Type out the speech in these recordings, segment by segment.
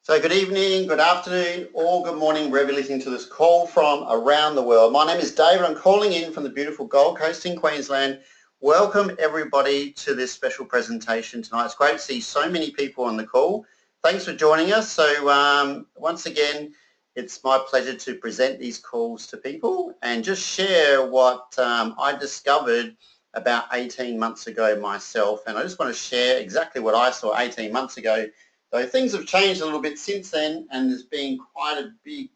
So good evening, good afternoon, or good morning, wherever you're listening to this call from around the world. My name is David. I'm calling in from the beautiful Gold Coast in Queensland. Welcome everybody to this special presentation tonight. It's great to see so many people on the call. Thanks for joining us. So once again, it's my pleasure to present these calls to people and just share what I discovered about 18 months ago myself. And I just want to share exactly what I saw 18 months ago. So things have changed a little bit since then, and there's been quite a big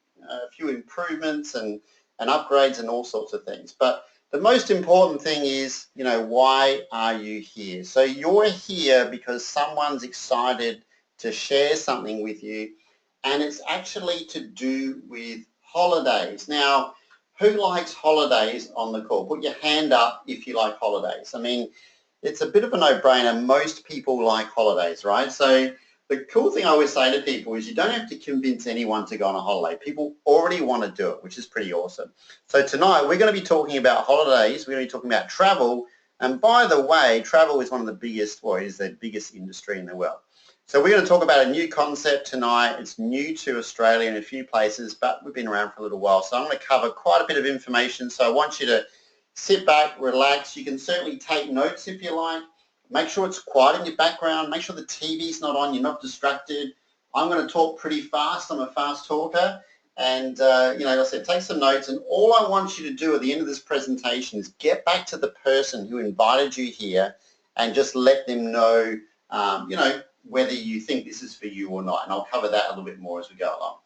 few improvements and upgrades and all sorts of things. But the most important thing is, why are you here? So you're here because someone's excited to share something with you, and it's actually to do with holidays. Now, who likes holidays on the call? Put your hand up if you like holidays. I mean, it's a bit of a no-brainer. Most people like holidays, right? So the cool thing I always say to people is you don't have to convince anyone to go on a holiday. People already want to do it, which is pretty awesome. So tonight we're going to be talking about holidays. We're going to be talking about travel. And by the way, travel is one of the biggest, well, it is the biggest industry in the world. So we're going to talk about a new concept tonight. It's new to Australia in a few places, but we've been around for a little while. So I'm going to cover quite a bit of information. So I want you to sit back, relax. You can certainly take notes if you like. Make sure it's quiet in your background. Make sure the TV's not on. You're not distracted. I'm going to talk pretty fast. I'm a fast talker. And, like I said, take some notes. And all I want you to do at the end of this presentation is get back to the person who invited you here and just let them know, whether you think this is for you or not. And I'll cover that a little bit more as we go along.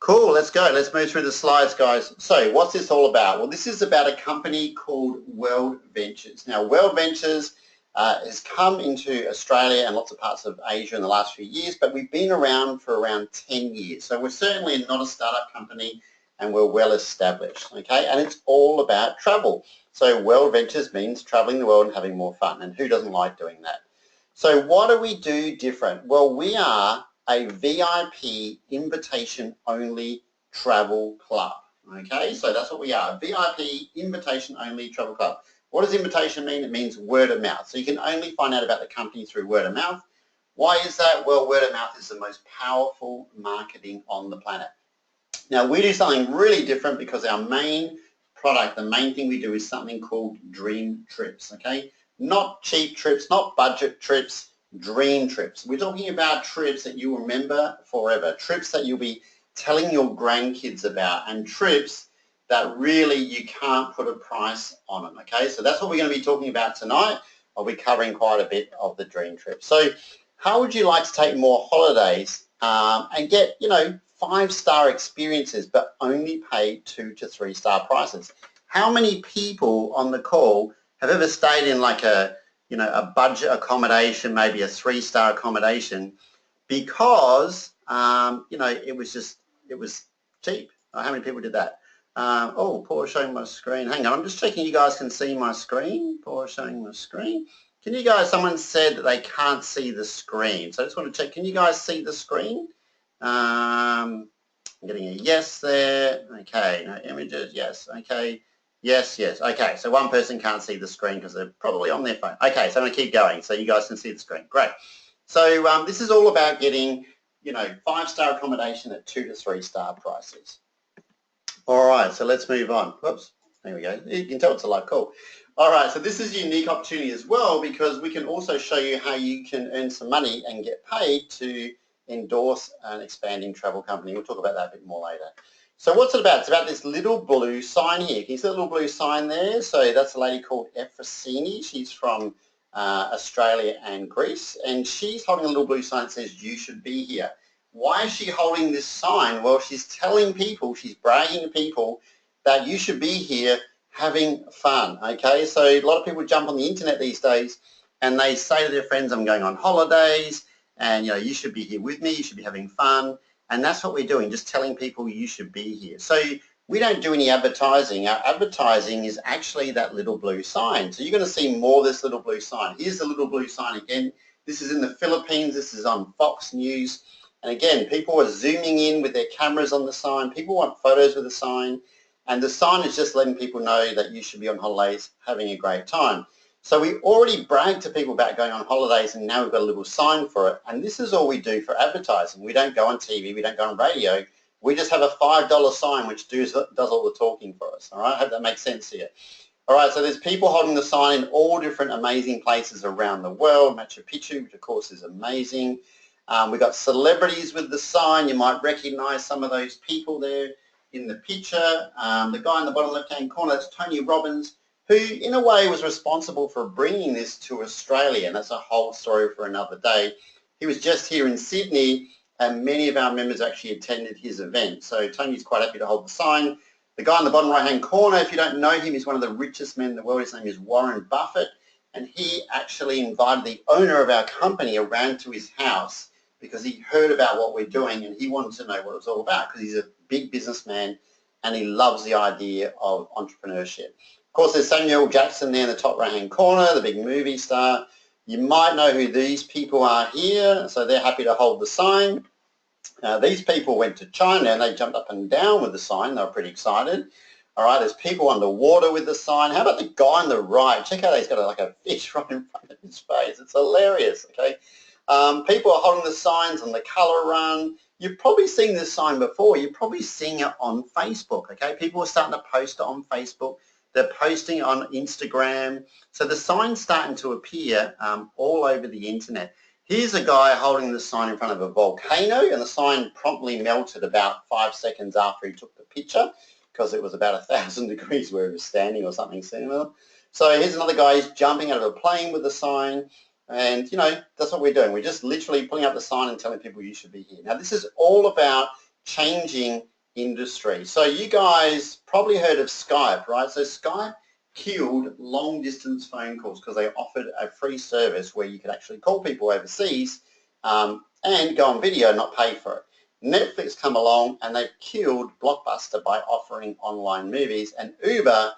Cool. Let's go. Let's move through the slides, guys. So what's this all about? Well, this is about a company called World Ventures. Now, World Ventures has come into Australia and lots of parts of Asia in the last few years, but we've been around for around 10 years. So we're certainly not a startup company and we're well established, okay? And it's all about travel. So World Ventures means traveling the world and having more fun, and who doesn't like doing that? So what do we do different? Well, we are a VIP invitation-only travel club, okay? So that's what we are, VIP invitation-only travel club. What does invitation mean? It means word of mouth. So you can only find out about the company through word of mouth. Why is that? Well, word of mouth is the most powerful marketing on the planet. Now, we do something really different because our main product, the main thing we do is something called dream trips, okay? Not cheap trips, not budget trips, dream trips. We're talking about trips that you remember forever, trips that you'll be telling your grandkids about, and trips that really you can't put a price on them, okay? So that's what we're going to be talking about tonight. I'll be covering quite a bit of the dream trip. So how would you like to take more holidays and get, 5-star experiences but only pay 2 to 3-star prices? How many people on the call have ever stayed in like a budget accommodation, maybe a 3-star accommodation because, it was cheap? How many people did that? Paul showing my screen. Hang on, I'm just checking you guys can see my screen. Paul showing my screen. Can you guys, someone said that they can't see the screen. So I just want to check, can you guys see the screen? I'm getting a yes there. Okay, no images, yes. Okay, yes. Okay, so one person can't see the screen because they're probably on their phone. Okay, so I'm going to keep going so you guys can see the screen. Great. So this is all about getting, 5-star accommodation at 2 to 3-star prices. All right, so let's move on. Whoops, there we go. You can tell it's a live call. All right, so this is a unique opportunity as well because we can also show you how you can earn some money and get paid to endorse an expanding travel company. We'll talk about that a bit more later. So what's it about? It's about this little blue sign here. Can you see the little blue sign there? So that's a lady called Efrosini. She's from Australia and Greece, and she's holding a little blue sign that says, "You should be here." Why is she holding this sign? Well, she's telling people, she's bragging to people that you should be here having fun, okay? So a lot of people jump on the internet these days and they say to their friends, I'm going on holidays and, you should be here with me, you should be having fun. And that's what we're doing, just telling people you should be here. So we don't do any advertising. Our advertising is actually that little blue sign. So you're going to see more of this little blue sign. Here's the little blue sign again. This is in the Philippines. This is on Fox News. And again, people are zooming in with their cameras on the sign. People want photos with the sign. And the sign is just letting people know that you should be on holidays having a great time. So we already brag to people about going on holidays, and now we've got a little sign for it. And this is all we do for advertising. We don't go on TV, we don't go on radio. We just have a $5 sign which does all the talking for us. All right, I hope that makes sense here. All right, so there's people holding the sign in all different amazing places around the world. Machu Picchu, which of course is amazing. We've got celebrities with the sign. You might recognize some of those people there in the picture. The guy in the bottom left-hand corner, that's Tony Robbins, who in a way was responsible for bringing this to Australia, and that's a whole story for another day. He was just here in Sydney, and many of our members actually attended his event. So Tony's quite happy to hold the sign. The guy in the bottom right-hand corner, if you don't know him, he's one of the richest men in the world. His name is Warren Buffett, and he actually invited the owner of our company around to his house because he heard about what we're doing and he wanted to know what it was all about, because he's a big businessman and he loves the idea of entrepreneurship. Of course, there's Samuel Jackson there in the top right-hand corner, the big movie star. You might know who these people are here, so they're happy to hold the sign. These people went to China and they jumped up and down with the sign. They were pretty excited. All right, there's people underwater with the sign. How about the guy on the right? Check out, he's got like a fish right in front of his face. It's hilarious, okay? People are holding the signs on the colour run. You've probably seen this sign before. You're probably seeing it on Facebook, okay? People are starting to post it on Facebook. They're posting on Instagram. So the sign's starting to appear all over the internet. Here's a guy holding the sign in front of a volcano, and the sign promptly melted about 5 seconds after he took the picture because it was about 1,000 degrees where he was standing or something similar. So here's another guy, he's jumping out of a plane with the sign, and, you know, that's what we're doing. We're just literally pulling up the sign and telling people you should be here. Now, this is all about changing industry. So you guys probably heard of Skype, right? So Skype killed long-distance phone calls because they offered a free service where you could actually call people overseas and go on video and not pay for it. Netflix come along and they've killed Blockbuster by offering online movies, and Uber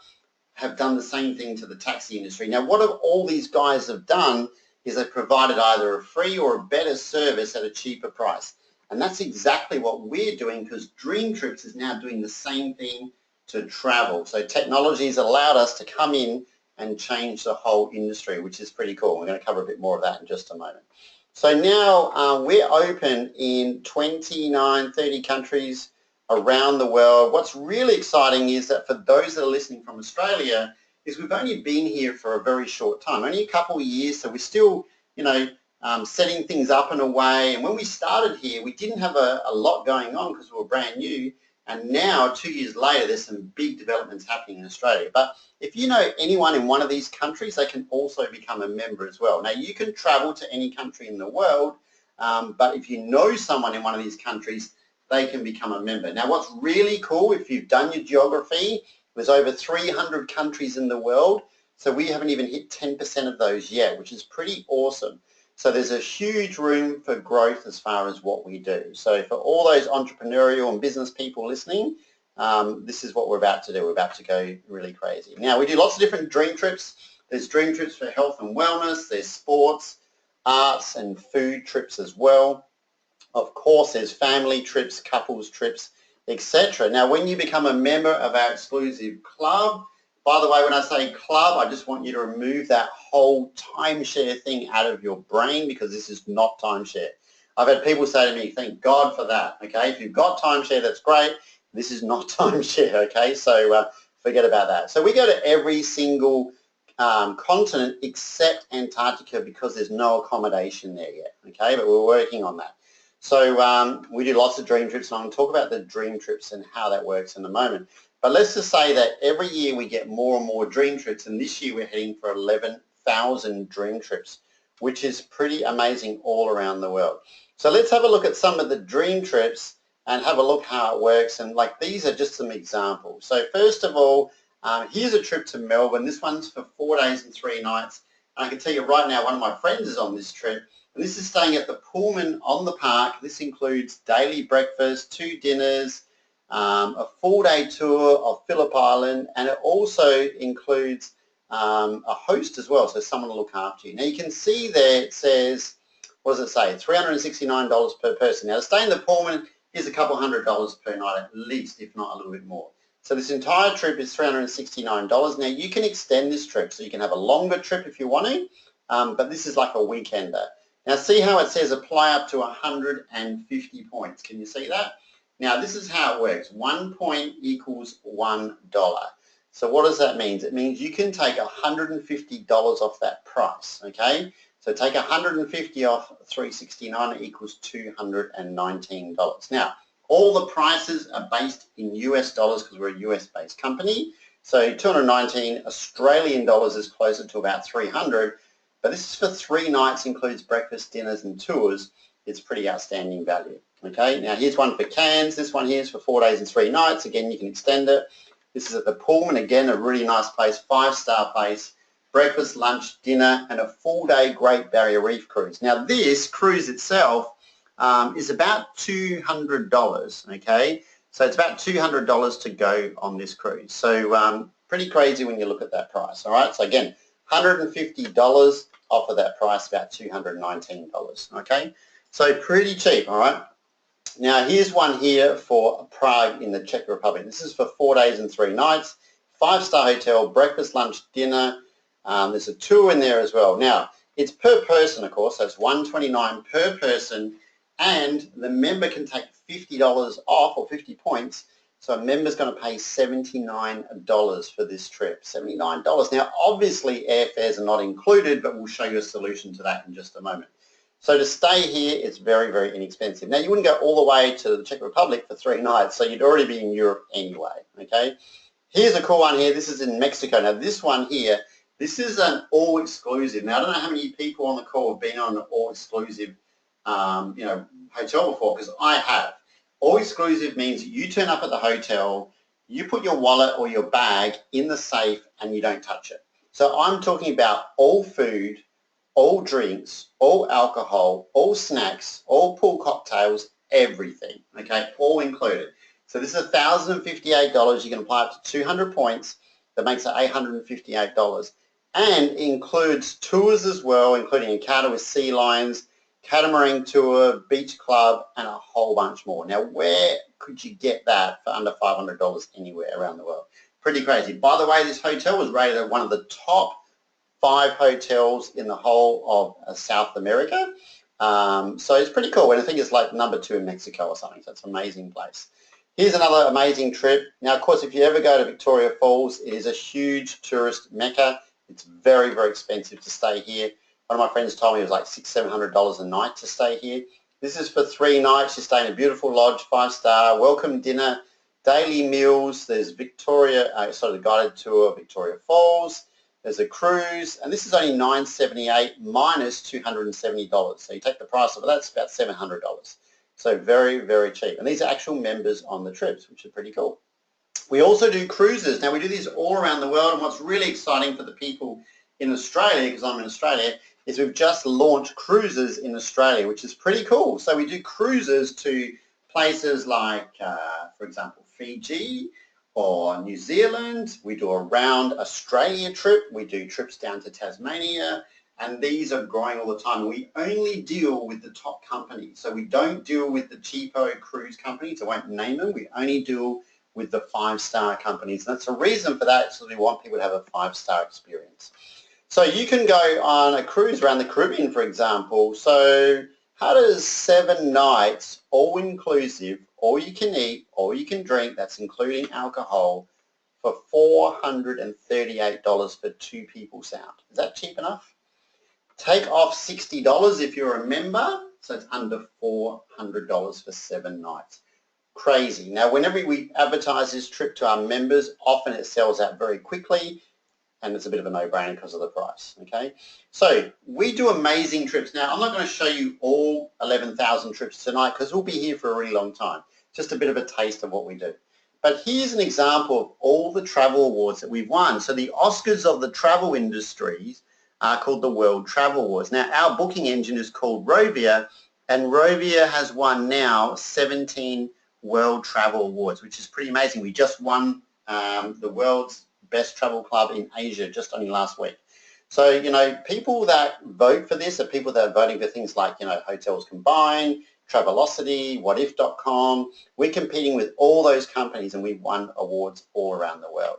have done the same thing to the taxi industry. Now, what all these guys have done is they've provided either a free or a better service at a cheaper price. And that's exactly what we're doing, because Dream Trips is now doing the same thing to travel. So technology has allowed us to come in and change the whole industry, which is pretty cool. We're going to cover a bit more of that in just a moment. So now we're open in 29, 30 countries around the world. What's really exciting is that for those that are listening from Australia, is we've only been here for a very short time, only a couple of years, so we're still, you know, setting things up in a way. And when we started here, we didn't have a lot going on because we were brand new. And now, 2 years later, there's some big developments happening in Australia. But if you know anyone in one of these countries, they can also become a member as well. Now, you can travel to any country in the world, but if you know someone in one of these countries, they can become a member. Now, what's really cool, if you've done your geography, there's over 300 countries in the world, so we haven't even hit 10% of those yet, which is pretty awesome. So there's a huge room for growth as far as what we do. So for all those entrepreneurial and business people listening, this is what we're about to do. We're about to go really crazy. Now, we do lots of different dream trips. There's dream trips for health and wellness. There's sports, arts, and food trips as well. Of course, there's family trips, couples trips, etc. Now, when you become a member of our exclusive club, by the way, when I say club, I just want you to remove that whole timeshare thing out of your brain, because this is not timeshare. I've had people say to me, thank God for that, okay? If you've got timeshare, that's great. This is not timeshare, okay? So forget about that. So we go to every single continent except Antarctica because there's no accommodation there yet, okay? But we're working on that. So we do lots of dream trips, and I'm going to talk about the dream trips and how that works in a moment. But let's just say that every year we get more and more dream trips, and this year we're heading for 11,000 dream trips, which is pretty amazing all around the world. So let's have a look at some of the dream trips and have a look how it works. And like, these are just some examples. So first of all, here's a trip to Melbourne. This one's for 4 days and 3 nights. And I can tell you right now, one of my friends is on this trip, and this is staying at the Pullman on the Park. This includes daily breakfast, 2 dinners, a full-day tour of Phillip Island, and it also includes a host as well, so someone will look after you. Now you can see there it says, what does it say, $369 per person. Now to stay in the Pullman is a couple $100 per night at least, if not a little bit more. So this entire trip is $369. Now you can extend this trip, so you can have a longer trip if you want to, but this is like a weekender. Now see how it says apply up to 150 points. Can you see that? Now this is how it works. 1 point equals $1. So what does that mean? It means you can take $150 off that price, okay? So take 150 off 369 equals $219. Now, all the prices are based in US dollars because we're a US-based company. So 219 Australian dollars is closer to about 300, but this is for 3 nights, includes breakfast, dinners and tours. It's pretty outstanding value. Okay, now here's one for Cairns. This one here is for 4 days and 3 nights. Again, you can extend it. This is at the Pullman. Again, a really nice place, 5-star place. Breakfast, lunch, dinner, and a full-day Great Barrier Reef cruise. Now, this cruise itself is about $200, okay? So it's about $200 to go on this cruise. So pretty crazy when you look at that price, all right? So again, $150 off of that price, about $219, okay? So pretty cheap, all right? Now here's one here for Prague in the Czech Republic. This is for 4 days and 3 nights, 5-star hotel, breakfast, lunch, dinner. There's a tour in there as well. Now it's per person, of course, so it's $129 per person, and the member can take $50 off or 50 points. So a member's going to pay $79 for this trip, $79. Now obviously airfares are not included, but we'll show you a solution to that in just a moment. So to stay here, it's very, very inexpensive. Now, you wouldn't go all the way to the Czech Republic for 3 nights, so you'd already be in Europe anyway, okay? Here's a cool one here. This is in Mexico. Now, this one here, this is an all-exclusive. Now, I don't know how many people on the call have been on an all-exclusive, hotel before, because I have. All-exclusive means you turn up at the hotel, you put your wallet or your bag in the safe, and you don't touch it. So I'm talking about all food, all drinks, all alcohol, all snacks, all pool cocktails, everything, okay, all included. So this is $1,058. You can apply up to 200 points. That makes it $858. And includes tours as well, including encounter with sea lions, catamaran tour, beach club, and a whole bunch more. Now, where could you get that for under $500 anywhere around the world? Pretty crazy. By the way, this hotel was rated at one of the top 5 hotels in the whole of South America. So it's pretty cool. And I think it's like number 2 in Mexico or something. So it's an amazing place. Here's another amazing trip. Now, of course, if you ever go to Victoria Falls, it is a huge tourist mecca. It's very, very expensive to stay here. One of my friends told me it was like $600-700 a night to stay here. This is for 3 nights. You stay in a beautiful lodge, 5-star, welcome dinner, daily meals. There's the guided tour of Victoria Falls. There's a cruise, and this is only $978 minus $270. So you take the price of it, that's about $700. So very, very cheap. And these are actual members on the trips, which are pretty cool. We also do cruises. Now we do these all around the world, and what's really exciting for the people in Australia, because I'm in Australia, is we've just launched cruises in Australia, which is pretty cool. So we do cruises to places like, for example, Fiji, or New Zealand. We do a round Australia trip. We do trips down to Tasmania, and these are growing all the time. We only deal with the top companies. So we don't deal with the cheapo cruise companies. I won't name them. We only deal with the 5-star companies. And that's the reason for that, so we want people to have a 5-star experience. So you can go on a cruise around the Caribbean, for example. So how does 7 nights, all inclusive, all you can eat, all you can drink, that's including alcohol, for $438 for 2 people sound? Is that cheap enough? Take off $60 if you're a member, so it's under $400 for 7 nights. Crazy. Now, whenever we advertise this trip to our members, often it sells out very quickly, and it's a bit of a no-brainer because of the price, okay? So we do amazing trips. Now, I'm not going to show you all 11,000 trips tonight because we'll be here for a really long time. Just a bit of a taste of what we do. But here's an example of all the travel awards that we've won. So the Oscars of the travel industries are called the World Travel Awards. Now, our booking engine is called Rovia, and Rovia has won now 17 World Travel Awards, which is pretty amazing. We just won the world's best travel club in Asia just only last week. So, you know, people that vote for this are people that are voting for things like, you know, Hotels Combined, Travelocity, whatif.com. We're competing with all those companies and we've won awards all around the world.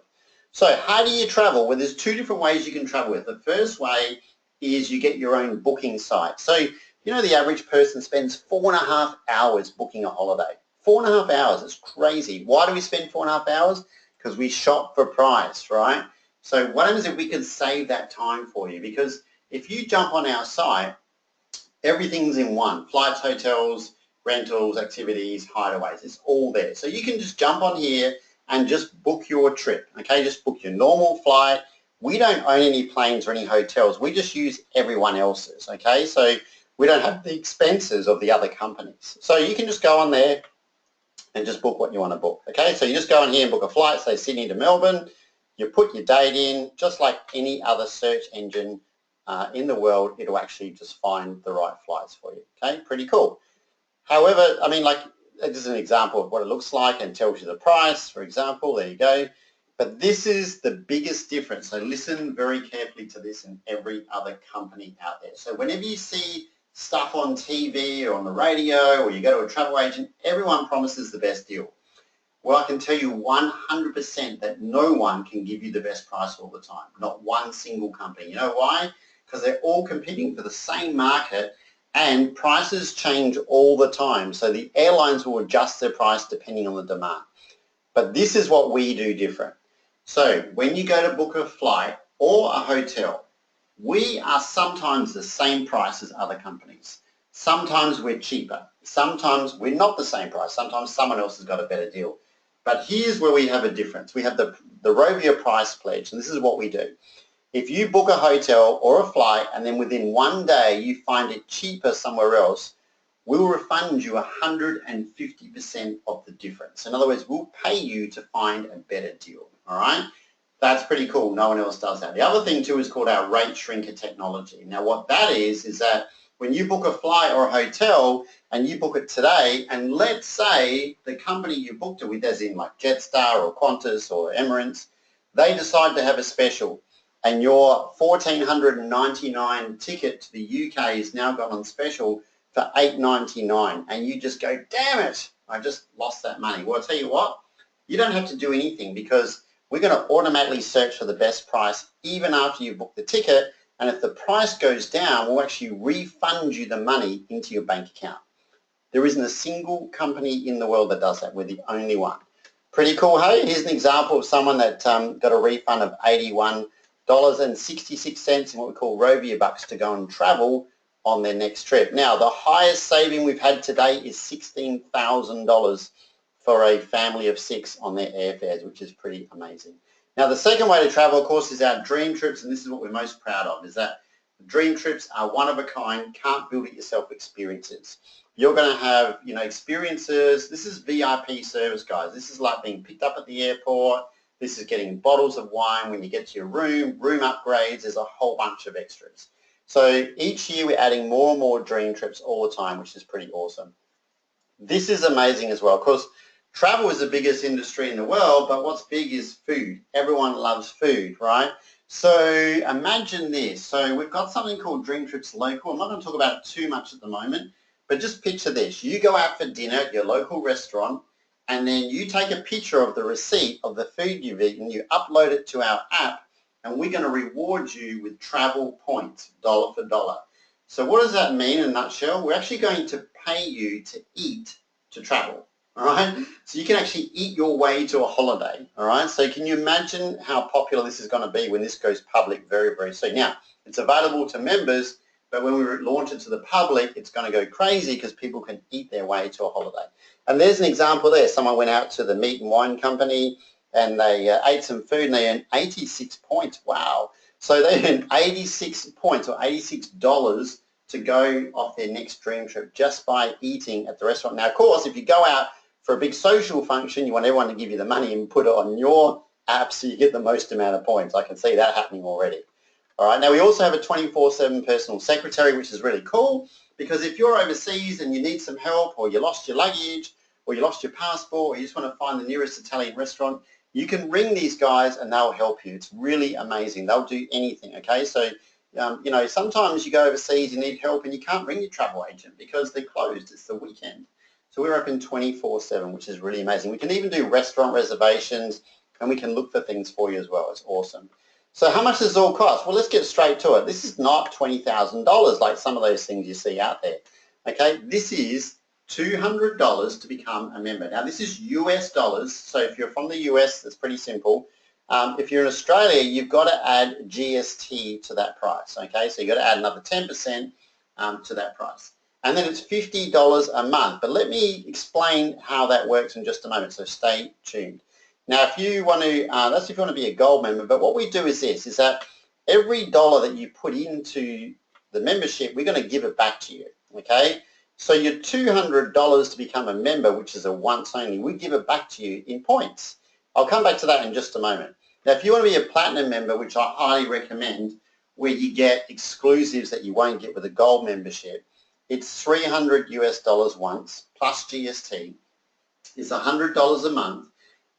So how do you travel? Well, there's two different ways you can travel with. The first way is you get your own booking site. So, you know, the average person spends 4.5 hours booking a holiday. 4.5 hours, it's crazy. Why do we spend 4.5 hours? Because we shop for price, right? So what happens if we can save that time for you? Because if you jump on our site, everything's in one. Flights, hotels, rentals, activities, hideaways. It's all there. So you can just jump on here and just book your trip, okay? Just book your normal flight. We don't own any planes or any hotels. We just use everyone else's, okay? So we don't have the expenses of the other companies. So you can just go on there and just book what you want to book, okay? So you just go on here and book a flight, say Sydney to Melbourne. You put your date in, just like any other search engine in the world, it'll actually just find the right flights for you, okay? Pretty cool. However, I mean, like, this is an example of what it looks like and tells you the price, for example. There you go. But this is the biggest difference. So listen very carefully to this and every other company out there. So whenever you see stuff on TV or on the radio or you go to a travel agent, everyone promises the best deal. Well, I can tell you 100% that no one can give you the best price all the time. Not one single company. You know why? Because they're all competing for the same market and prices change all the time. So the airlines will adjust their price depending on the demand. But this is what we do different. So when you go to book a flight or a hotel, we are sometimes the same price as other companies. Sometimes we're cheaper. Sometimes we're not the same price. Sometimes someone else has got a better deal. But here's where we have a difference. We have the Rovia Price Pledge, and this is what we do. If you book a hotel or a flight and then within one day you find it cheaper somewhere else, we'll refund you 150% of the difference. In other words, we'll pay you to find a better deal, all right? That's pretty cool. No one else does that. The other thing too is called our rate shrinker technology. Now what that is that when you book a flight or a hotel and you book it today, and let's say the company you booked it with, as in like Jetstar or Qantas or Emirates, they decide to have a special and your $1,499 ticket to the UK is now gone on special for $8.99 and you just go, damn it, I just lost that money. Well, I'll tell you what, you don't have to do anything because we're going to automatically search for the best price even after you book the ticket, and if the price goes down, we'll actually refund you the money into your bank account. There isn't a single company in the world that does that. We're the only one. Pretty cool, hey? Here's an example of someone that got a refund of $81.66 in what we call Rovia bucks to go and travel on their next trip. Now, the highest saving we've had today is $16,000 for a family of 6 on their airfares, which is pretty amazing. Now, the second way to travel, of course, is our dream trips, and this is what we're most proud of, is that dream trips are one of a kind, can't build it yourself experiences. You're going to have, you know, experiences. This is VIP service, guys. This is like being picked up at the airport. This is getting bottles of wine when you get to your room upgrades. There's a whole bunch of extras. So each year we're adding more and more dream trips all the time, which is pretty awesome. This is amazing as well. Of course, travel is the biggest industry in the world, but what's big is food. Everyone loves food, right? So imagine this. So we've got something called Dream Trips Local. I'm not going to talk about it too much at the moment, but just picture this. You go out for dinner at your local restaurant, and then you take a picture of the receipt of the food you've eaten, you upload it to our app, and we're going to reward you with travel points, dollar for dollar. So what does that mean in a nutshell? We're actually going to pay you to eat to travel, all right? So you can actually eat your way to a holiday, all right? So can you imagine how popular this is going to be when this goes public very, very soon? Now, it's available to members, but when we launch it to the public, it's going to go crazy because people can eat their way to a holiday. And there's an example there. Someone went out to the meat and wine company and they ate some food and they earned 86 points. Wow. So they earned 86 points or $86 to go off their next dream trip just by eating at the restaurant. Now, of course, if you go out for a big social function, you want everyone to give you the money and put it on your app so you get the most amount of points. I can see that happening already. All right. Now, we also have a 24/7 personal secretary, which is really cool because if you're overseas and you need some help or you lost your luggage or you lost your passport or you just want to find the nearest Italian restaurant, You can ring these guys and they'll help you. It's really amazing. They'll do anything, okay? So, you know, sometimes you go overseas, you need help and you can't ring your travel agent because they're closed. It's the weekend. So we're open 24/7, which is really amazing. We can even do restaurant reservations and we can look for things for you as well. It's awesome. So how much does it all cost? Well, let's get straight to it. This is not $20,000 like some of those things you see out there. Okay, this is $200 to become a member. Now, this is US dollars, so if you're from the US, that's pretty simple. If you're in Australia, you've got to add GST to that price, okay? So you've got to add another 10% to that price. And then it's $50 a month. But let me explain how that works in just a moment, so stay tuned. Now, if you want to, that's if you want to be a gold member, but what we do is this, is that every dollar that you put into the membership, we're going to give it back to you, okay? So your $200 to become a member, which is a once only, we give it back to you in points. I'll come back to that in just a moment. Now, if you want to be a platinum member, which I highly recommend, where you get exclusives that you won't get with a gold membership, it's $300 US once plus GST. It's $100 a month.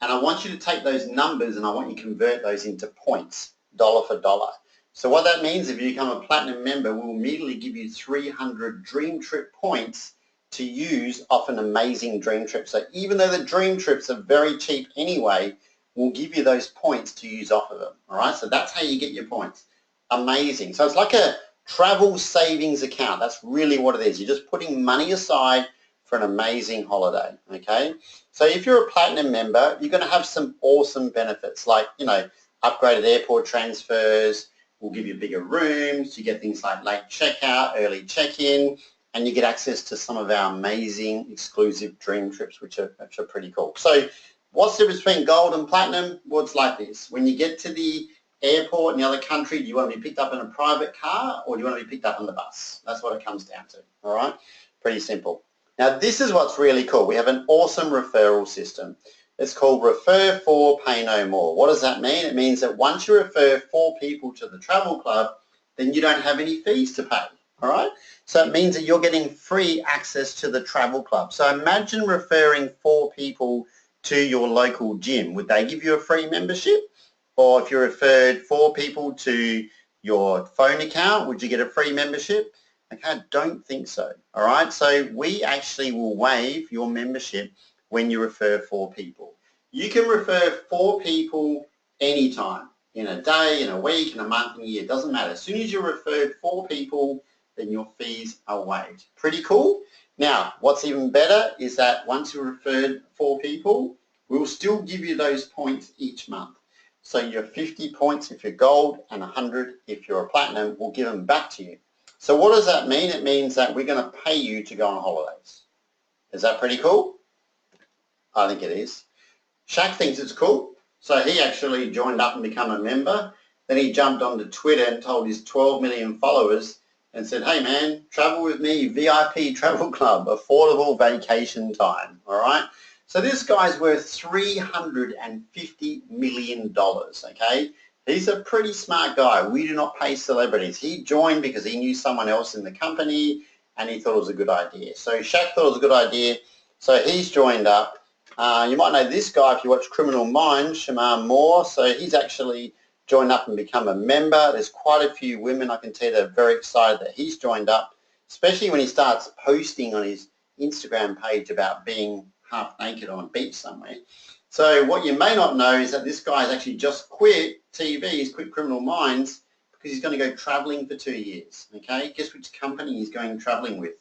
And I want you to take those numbers and I want you to convert those into points, dollar for dollar. So what that means, if you become a platinum member, we'll immediately give you 300 Dream Trip points to use off an amazing dream trip. So even though the dream trips are very cheap anyway, we'll give you those points to use off of them. All right, so that's how you get your points. Amazing. So it's like a travel savings account. That's really what it is. You're just putting money aside for an amazing holiday, okay? So if you're a platinum member, you're going to have some awesome benefits like, you know, upgraded airport transfers, we'll give you bigger rooms, you get things like late checkout, early check-in, and you get access to some of our amazing exclusive dream trips, which are pretty cool. So what's the difference between gold and platinum? Well, it's like this. When you get to the airport in the other country, do you want to be picked up in a private car or do you want to be picked up on the bus? That's what it comes down to, all right? Pretty simple. Now, this is what's really cool. We have an awesome referral system. It's called Refer 4, Pay No More. What does that mean? It means that once you refer 4 people to the travel club, then you don't have any fees to pay, all right? So it means that you're getting free access to the travel club. So imagine referring 4 people to your local gym. Would they give you a free membership? Or if you referred 4 people to your phone account, would you get a free membership? Okay, I don't think so, all right? So we actually will waive your membership when you refer 4 people. You can refer 4 people anytime, in a day, in a week, in a month, in a year, it doesn't matter. As soon as you referred 4 people, then your fees are waived. Pretty cool? Now, what's even better is that once you referred 4 people, we'll still give you those points each month. So your 50 points if you're gold and 100 if you're a platinum, we'll give them back to you. So what does that mean? It means that we're going to pay you to go on holidays. Is that pretty cool? I think it is. Shaq thinks it's cool. So he actually joined up and become a member. Then he jumped onto Twitter and told his 12 million followers and said, hey man, travel with me, VIP Travel Club, affordable vacation time, all right? So this guy's worth $350 million, okay? He's a pretty smart guy. We do not pay celebrities. He joined because he knew someone else in the company and he thought it was a good idea. So Shaq thought it was a good idea, so he's joined up. You might know this guy if you watch Criminal Minds, Shamar Moore. So he's actually joined up and become a member. There's quite a few women I can tell you that are very excited that he's joined up, especially when he starts posting on his Instagram page about being half naked on a beach somewhere. So what you may not know is that this guy has actually just quit TV, he's quit Criminal Minds because he's going to go travelling for 2 years, okay? Guess which company he's going travelling with?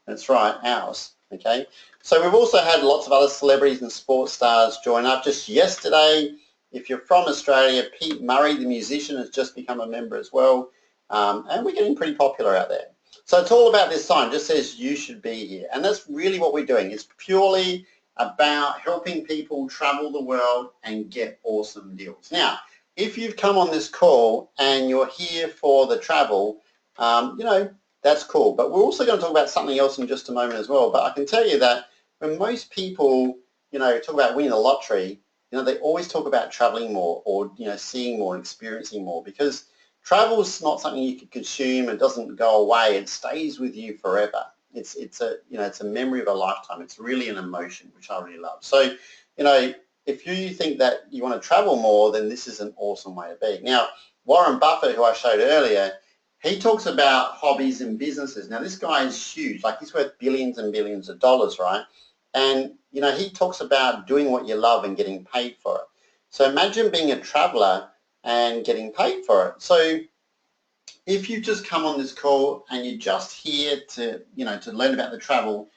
That's right, ours, okay? So we've also had lots of other celebrities and sports stars join up. Just yesterday, if you're from Australia, Pete Murray, the musician, has just become a member as well, and we're getting pretty popular out there. So it's all about this sign, it just says you should be here, and that's really what we're doing. It's purely about helping people travel the world and get awesome deals. Now, if you've come on this call and you're here for the travel, you know, that's cool. But we're also going to talk about something else in just a moment as well. But I can tell you that when most people, you know, talk about winning the lottery, you know, they always talk about traveling more or, you know, seeing more and experiencing more, because travel is not something you can consume. It doesn't go away. It stays with you forever. It's a, you know, it's a memory of a lifetime. It's really an emotion, which I really love. So, you know, if you think that you want to travel more, then this is an awesome way to be. Now, Warren Buffett, who I showed earlier, he talks about hobbies and businesses. Now, this guy is huge. Like, he's worth billions and billions of dollars, right? And, you know, he talks about doing what you love and getting paid for it. So imagine being a traveler and getting paid for it. So if you just come on this call and you're just here to, you know, to learn about the travel,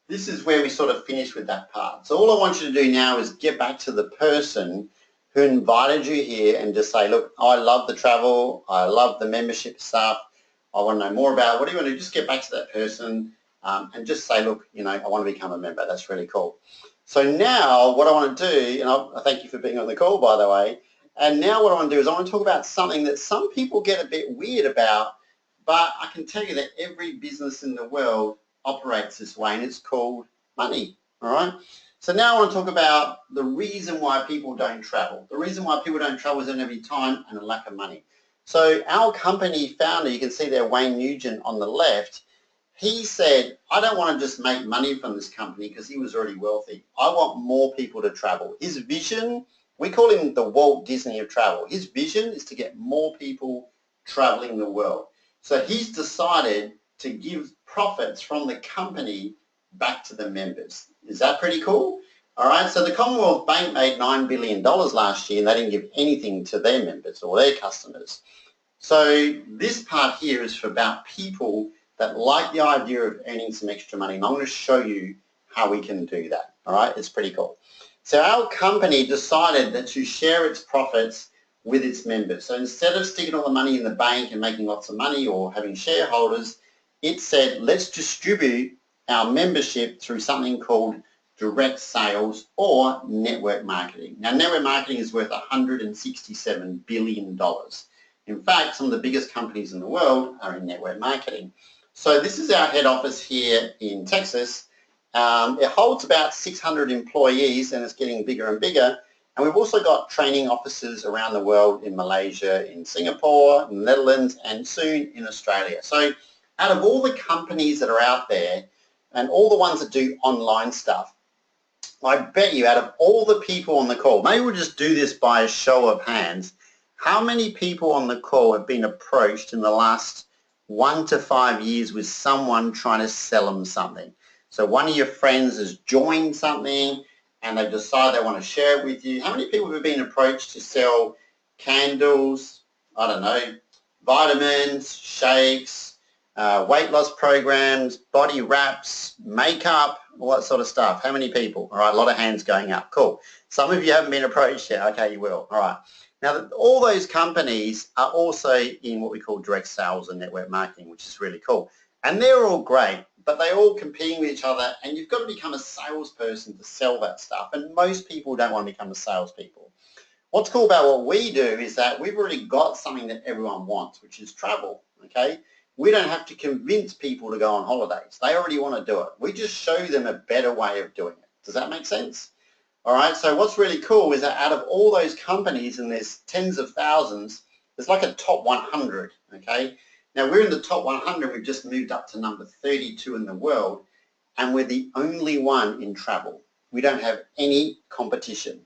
this is where we sort of finish with that part. So all I want you to do now is get back to the person who invited you here and just say, look, I love the travel, I love the membership stuff, I want to know more about it. What do you want to do? Just get back to that person and just say, look, you know, I want to become a member. That's really cool. So now what I want to do, and I thank you for being on the call, by the way, and now what I want to do is I want to talk about something that some people get a bit weird about, but I can tell you that every business in the world operates this way, and it's called money, all right? So now I want to talk about the reason why people don't travel. The reason why people don't travel is they don't have any time and a lack of money. So our company founder, you can see there, Wayne Nugent on the left, he said, I don't want to just make money from this company because he was already wealthy. I want more people to travel. His vision, we call him the Walt Disney of travel. His vision is to get more people traveling the world. So he's decided to give profits from the company back to the members. Is that pretty cool? All right, so the Commonwealth Bank made $9 billion last year and they didn't give anything to their members or their customers. So this part here is for about people that like the idea of earning some extra money, and I'm going to show you how we can do that. All right, it's pretty cool. So our company decided that to share its profits with its members. So instead of sticking all the money in the bank and making lots of money or having shareholders, it said, let's distribute our membership through something called direct sales or network marketing. Now, network marketing is worth $167 billion. In fact, some of the biggest companies in the world are in network marketing. So this is our head office here in Texas. It holds about 600 employees and it's getting bigger and bigger. And we've also got training offices around the world in Malaysia, in Singapore, in the Netherlands, and soon in Australia. So out of all the companies that are out there and all the ones that do online stuff, I bet you out of all the people on the call, maybe we'll just do this by a show of hands, how many people on the call have been approached in the last 1 to 5 years with someone trying to sell them something? So one of your friends has joined something and they've decided they want to share it with you. How many people have been approached to sell candles, I don't know, vitamins, shakes, weight loss programs, body wraps, makeup, all that sort of stuff? How many people? All right, a lot of hands going up. Cool. Some of you haven't been approached yet. Okay, you will. All right. Now, all those companies are also in what we call direct sales and network marketing, which is really cool. And they're all great, but they're all competing with each other, and you've got to become a salesperson to sell that stuff. And most people don't want to become a salespeople. What's cool about what we do is that we've already got something that everyone wants, which is travel, okay? We don't have to convince people to go on holidays. They already want to do it. We just show them a better way of doing it. Does that make sense? All right, so what's really cool is that out of all those companies, and there's tens of thousands, there's like a top 100, okay? Now, we're in the top 100. We've just moved up to number 32 in the world, and we're the only one in travel. We don't have any competition.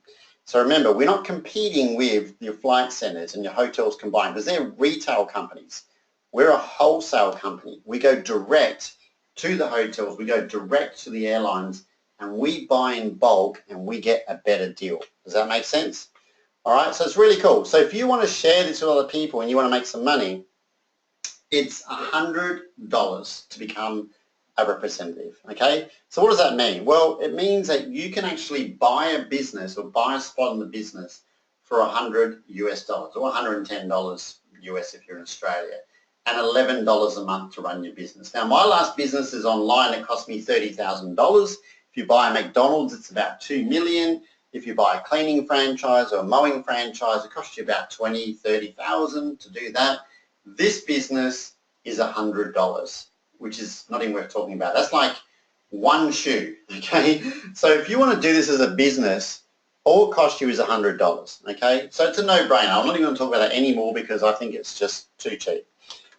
So remember, we're not competing with your flight centers and your hotels combined because they're retail companies. We're a wholesale company. We go direct to the hotels. We go direct to the airlines, and we buy in bulk and we get a better deal. Does that make sense? All right, so it's really cool. So if you want to share this with other people and you want to make some money, it's $100 to become a representative, okay? So what does that mean? Well, it means that you can actually buy a business or buy a spot in the business for $100 US or $110 US if you're in Australia, and $11 a month to run your business. Now, my last business is online. It cost me $30,000. If you buy a McDonald's, it's about $2 million. If you buy a cleaning franchise or a mowing franchise, it costs you about $20,000, $30,000 to do that. This business is $100, which is not even worth talking about. That's like one shoe, okay? So if you want to do this as a business, all it costs you is $100, okay? So it's a no-brainer. I'm not even going to talk about that anymore because I think it's just too cheap.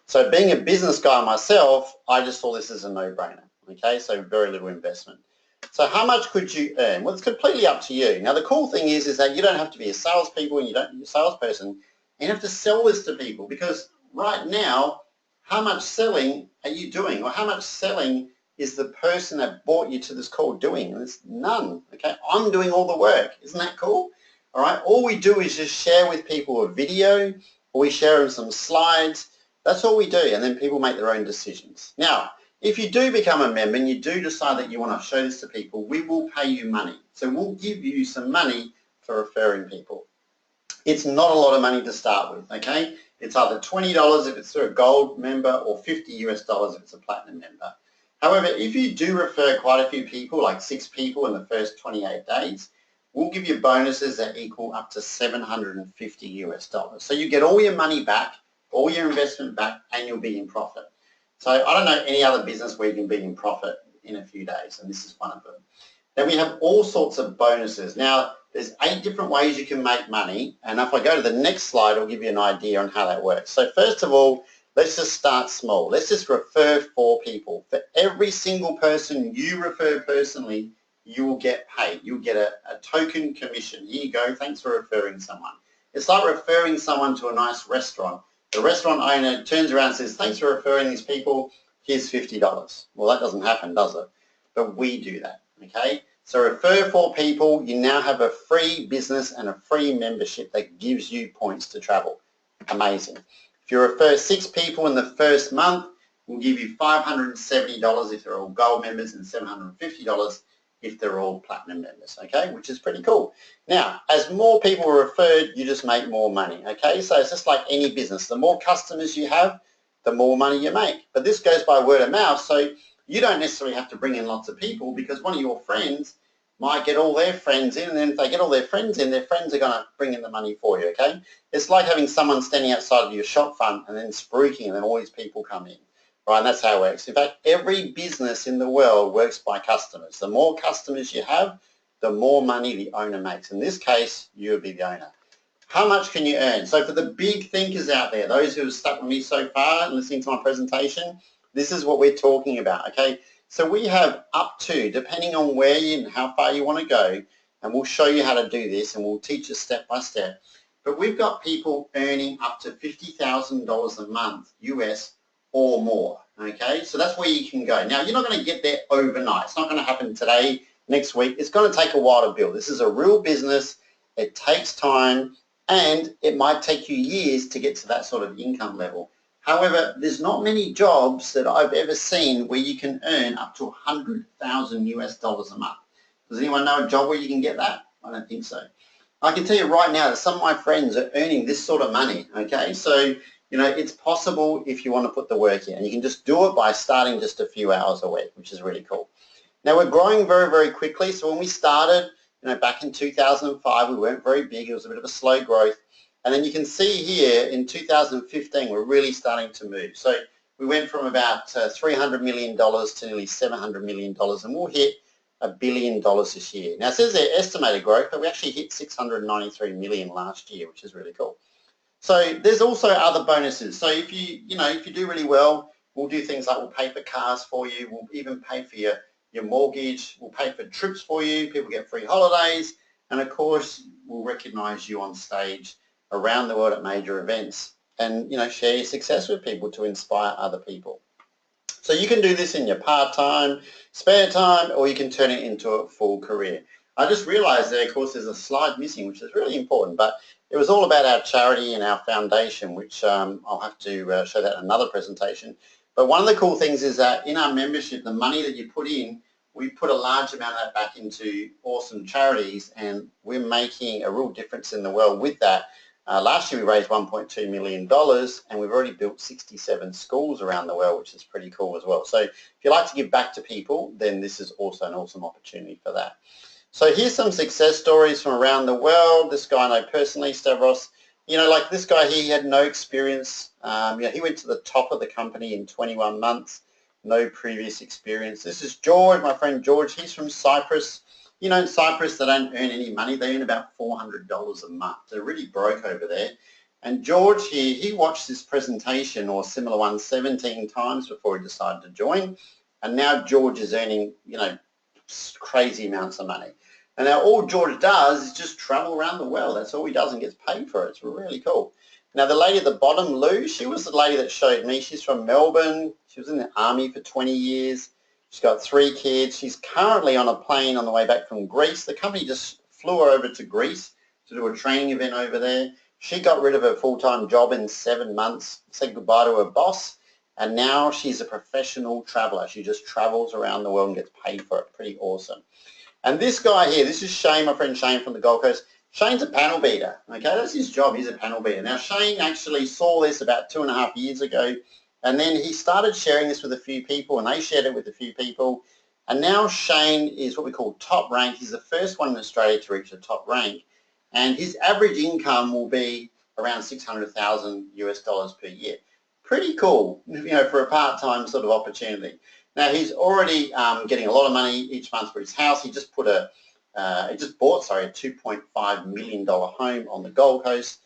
So being a business guy myself, I just saw this as a no-brainer, okay? So very little investment. So how much could you earn? Well, it's completely up to you. Now, the cool thing is that you don't have to be a salespeople and you don't be a salesperson. You have to sell this to people because right now, how much selling are you doing? Or how much selling is the person that brought you to this call doing? And it's none, okay? I'm doing all the work. Isn't that cool? All right, all we do is just share with people a video or we share them some slides. That's all we do, and then people make their own decisions. Now, if you do become a member and you do decide that you want to show this to people, we will pay you money. So we'll give you some money for referring people. It's not a lot of money to start with, okay? It's either $20 if it's through a gold member or $50 US if it's a platinum member. However, if you do refer quite a few people, like 6 people in the first 28 days, we'll give you bonuses that equal up to $750 US. So you get all your money back, all your investment back, and you'll be in profit. So I don't know any other business where you can be in profit in a few days, and this is one of them. Then we have all sorts of bonuses. Now, there's 8 different ways you can make money, and if I go to the next slide, I'll give you an idea on how that works. So first of all, let's just start small. Let's just refer 4 people. For every single person you refer personally, you will get paid. You'll get a token commission. Here you go. Thanks for referring someone. It's like referring someone to a nice restaurant. The restaurant owner turns around and says, thanks for referring these people. Here's $50. Well, that doesn't happen, does it? But we do that, okay? So refer 4 people. You now have a free business and a free membership that gives you points to travel. Amazing. If you refer 6 people in the first month, we'll give you $570 if they're all gold members and $750 if they're all platinum members, okay, which is pretty cool. Now, as more people are referred, you just make more money, okay? So it's just like any business. The more customers you have, the more money you make. But this goes by word of mouth, so you don't necessarily have to bring in lots of people because one of your friends might get all their friends in, and then if they get all their friends in, their friends are going to bring in the money for you, okay? It's like having someone standing outside of your shop front and then spruiking and then all these people come in. Right, and that's how it works. In fact, every business in the world works by customers. The more customers you have, the more money the owner makes. In this case, you'll be the owner. How much can you earn? So for the big thinkers out there, those who have stuck with me so far and listening to my presentation, this is what we're talking about, okay? So we have up to, depending on where you and how far you want to go, and we'll show you how to do this and we'll teach you step by step, but we've got people earning up to $50,000 a month US or more, okay? So that's where you can go. Now, you're not going to get there overnight. It's not going to happen today, next week. It's going to take a while to build. This is a real business. It takes time, and it might take you years to get to that sort of income level. However, there's not many jobs that I've ever seen where you can earn up to $100,000 US a month. Does anyone know a job where you can get that? I don't think so. I can tell you right now that some of my friends are earning this sort of money, okay? So, you know, it's possible if you want to put the work in, and you can just do it by starting just a few hours a week, which is really cool. Now, we're growing very, very quickly. So when we started, you know, back in 2005, we weren't very big. It was a bit of a slow growth. And then you can see here in 2015, we're really starting to move. So we went from about $300 million to nearly $700 million, and we'll hit $1 billion this year. Now, it says their estimated growth, but we actually hit 693 million last year, which is really cool. So there's also other bonuses. So if you do really well, we'll do things like we'll pay for cars for you. We'll even pay for your mortgage. We'll pay for trips for you. People get free holidays. And of course, we'll recognize you on stage around the world at major events and, you know, share your success with people to inspire other people. So you can do this in your part-time, spare time, or you can turn it into a full career. I just realized there, of course, there's a slide missing, which is really important, but it was all about our charity and our foundation, which I'll have to show that in another presentation. But one of the cool things is that in our membership, the money that you put in, we put a large amount of that back into awesome charities, and we're making a real difference in the world with that. Last year we raised $1.2 million, and we've already built 67 schools around the world, which is pretty cool as well. So if you like to give back to people, then this is also an awesome opportunity for that. So here's some success stories from around the world. This guy I know personally, Stavros. You know, like this guy here, he had no experience. He went to the top of the company in 21 months, no previous experience. This is George, my friend George. He's from Cyprus. You know, in Cyprus, they don't earn any money. They earn about $400 a month. They're really broke over there. And George here, he watched this presentation or similar one 17 times before he decided to join. And now George is earning, you know, crazy amounts of money. And now all George does is just travel around the world. That's all he does and gets paid for it. It's really cool. Now the lady at the bottom, Lou, she was the lady that showed me. She's from Melbourne. She was in the army for 20 years. She's got 3 kids. She's currently on a plane on the way back from Greece. The company just flew her over to Greece to do a training event over there. She got rid of her full-time job in 7 months, said goodbye to her boss, and now she's a professional traveler. She just travels around the world and gets paid for it. Pretty awesome. And this guy here, this is Shane, my friend Shane from the Gold Coast. Shane's a panel beater, okay? That's his job. He's a panel beater. Now, Shane actually saw this about 2.5 years ago, and then he started sharing this with a few people, and they shared it with a few people. And now Shane is what we call top rank. He's the first one in Australia to reach the top rank. And his average income will be around 600,000 US dollars per year. Pretty cool, for a part-time sort of opportunity. Now he's already getting a lot of money each month for his house. He just bought a $2.5 million home on the Gold Coast.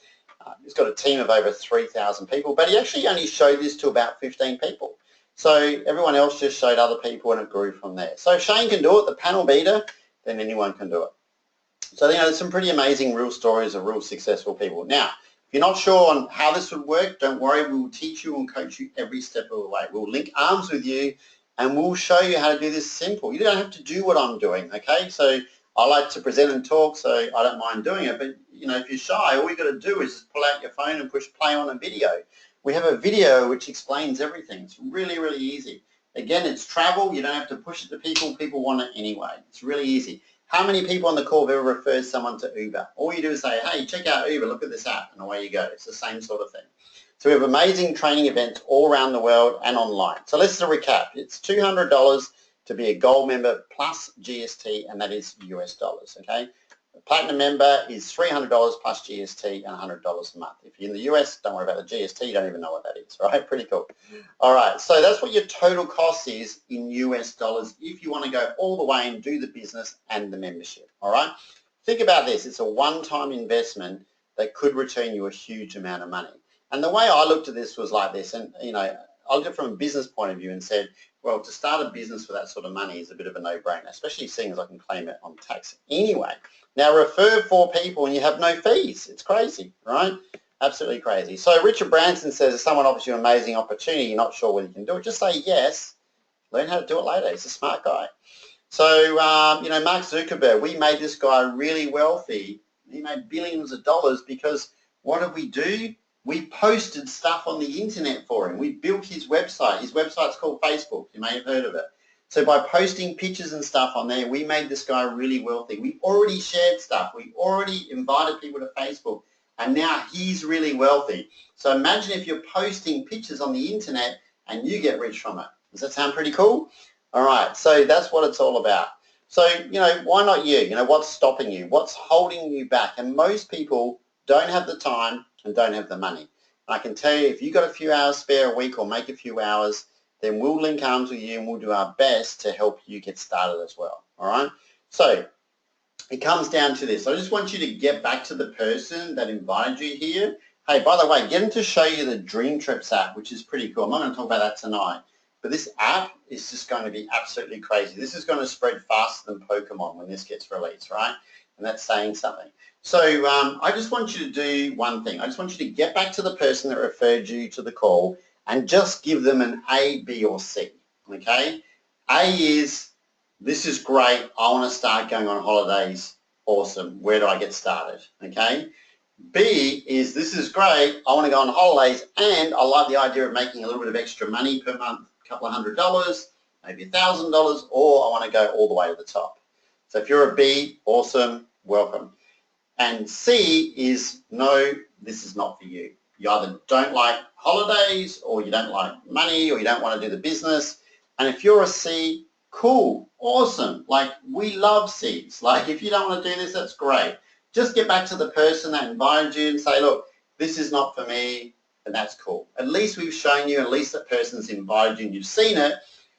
He's got a team of over 3,000 people, but he actually only showed this to about 15 people. So everyone else just showed other people and it grew from there. So if Shane can do it, the panel beater, then anyone can do it. So, there's some pretty amazing real stories of real successful people. Now, if you're not sure on how this would work, don't worry. We will teach you and coach you every step of the way. We'll link arms with you and we'll show you how to do this simple. You don't have to do what I'm doing, okay? So I like to present and talk, so I don't mind doing it. But, if you're shy, all you got to do is just pull out your phone and push play on a video. We have a video which explains everything. It's really, really easy. Again, it's travel. You don't have to push it to people. People want it anyway. It's really easy. How many people on the call have ever referred someone to Uber? All you do is say, hey, check out Uber, look at this app, and away you go. It's the same sort of thing. So we have amazing training events all around the world and online. So let's recap. It's $200 to be a gold member plus GST, and that is US dollars, okay? A platinum member is $300 plus GST and $100 a month. If you're in the US, don't worry about the GST. You don't even know what that is, right? Pretty cool. All right, so that's what your total cost is in US dollars if you want to go all the way and do the business and the membership, all right? Think about this. It's a one-time investment that could return you a huge amount of money. And the way I looked at this was like this, and, I looked at it from a business point of view and said, well, to start a business for that sort of money is a bit of a no-brainer, especially seeing as I can claim it on tax anyway. Now, refer 4 people and you have no fees. It's crazy, right? Absolutely crazy. So Richard Branson says, if someone offers you an amazing opportunity, you're not sure whether you can do it, just say yes. Learn how to do it later. He's a smart guy. So, Mark Zuckerberg, we made this guy really wealthy. He made billions of dollars because what did we do? We posted stuff on the internet for him. We built his website. His website's called Facebook. You may have heard of it. So by posting pictures and stuff on there, we made this guy really wealthy. We already shared stuff. We already invited people to Facebook, and now he's really wealthy. So imagine if you're posting pictures on the internet and you get rich from it. Does that sound pretty cool? All right, so that's what it's all about. So, why not you? What's stopping you? What's holding you back? And most people don't have the time and don't have the money. And I can tell you, if you've got a few hours spare a week or make a few hours, then we'll link arms with you and we'll do our best to help you get started as well, all right? So it comes down to this. I just want you to get back to the person that invited you here. Hey, by the way, get them to show you the Dream Trips app, which is pretty cool. I'm not going to talk about that tonight, but this app is just going to be absolutely crazy. This is going to spread faster than Pokemon when this gets released, right? And that's saying something. So I just want you to do one thing. I just want you to get back to the person that referred you to the call and just give them an A, B, or C, okay? A is, this is great. I want to start going on holidays. Awesome. Where do I get started, okay? B is, this is great. I want to go on holidays and I like the idea of making a little bit of extra money per month, a couple of $100, maybe $1,000, or I want to go all the way to the top. So if you're a B, awesome, welcome. And C is, no, this is not for you. You either don't like holidays or you don't like money or you don't want to do the business. And if you're a C, cool, awesome. Like, we love Cs. Like, if you don't want to do this, that's great. Just get back to the person that invited you and say, look, this is not for me, and that's cool. At least we've shown you, at least that person's invited you and you've seen it.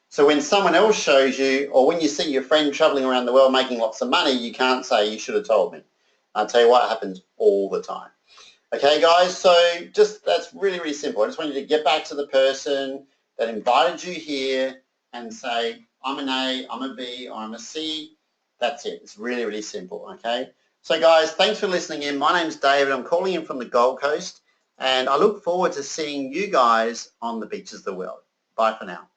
So when someone else shows you, or when you see your friend traveling around the world making lots of money, you can't say, you should have told me. I'll tell you what, it happens all the time. Okay, guys, so that's really, really simple. I just want you to get back to the person that invited you here and say, I'm an A, I'm a B, or I'm a C. That's it. It's really, really simple, okay? So guys, thanks for listening in. My name's David. I'm calling in from the Gold Coast, and I look forward to seeing you guys on the beaches of the world. Bye for now.